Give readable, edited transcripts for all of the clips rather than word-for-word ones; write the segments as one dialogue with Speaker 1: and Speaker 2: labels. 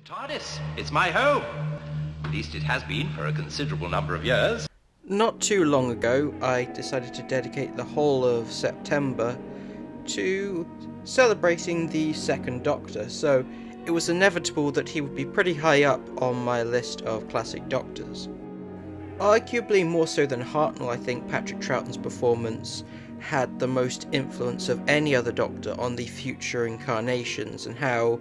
Speaker 1: TARDIS, it's my home. At least it has been for a considerable number of years.
Speaker 2: Not too long ago, I decided to dedicate the whole of September to celebrating the Second Doctor, so it was inevitable that he would be pretty high up on my list of classic Doctors. Arguably more so than Hartnell, I think Patrick Troughton's performance had the most influence of any other Doctor on the future incarnations and how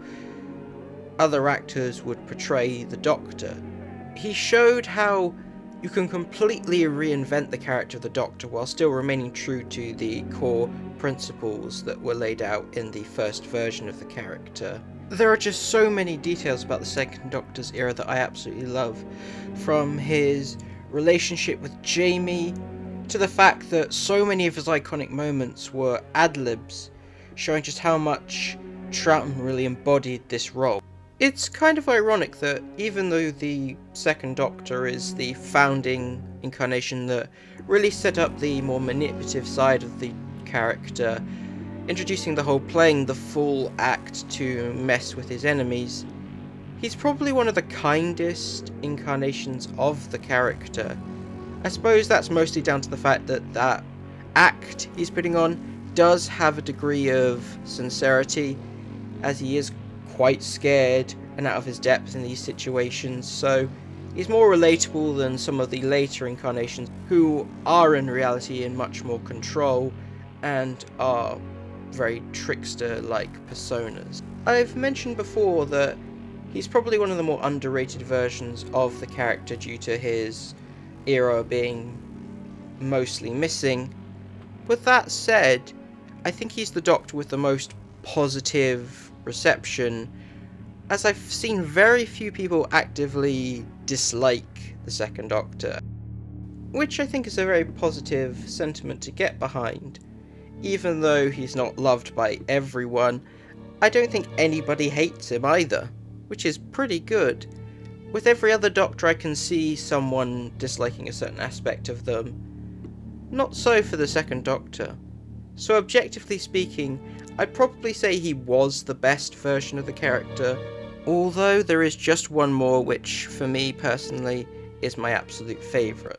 Speaker 2: other actors would portray the Doctor. He showed how you can completely reinvent the character of the Doctor while still remaining true to the core principles that were laid out in the first version of the character. There are just so many details about the Second Doctor's era that I absolutely love, from his relationship with Jamie to the fact that so many of his iconic moments were ad-libs, showing just how much Troughton really embodied this role. It's kind of ironic that even though the Second Doctor is the founding incarnation that really set up the more manipulative side of the character, introducing the whole playing the full act to mess with his enemies, he's probably one of the kindest incarnations of the character. I suppose that's mostly down to the fact that that act he's putting on does have a degree of sincerity, as he is quite scared and out of his depth in these situations, so he's more relatable than some of the later incarnations who are in reality in much more control and are very trickster-like personas. I've mentioned before that he's probably one of the more underrated versions of the character due to his era being mostly missing. With that said, I think he's the Doctor with the most positive reception, as I've seen very few people actively dislike the Second Doctor, which I think is a very positive sentiment to get behind. Even though he's not loved by everyone, I don't think anybody hates him either, which is pretty good. With every other Doctor I can see someone disliking a certain aspect of them. Not so for the Second Doctor. So objectively speaking, I'd probably say he was the best version of the character, although there is just one more which, for me personally, is my absolute favourite.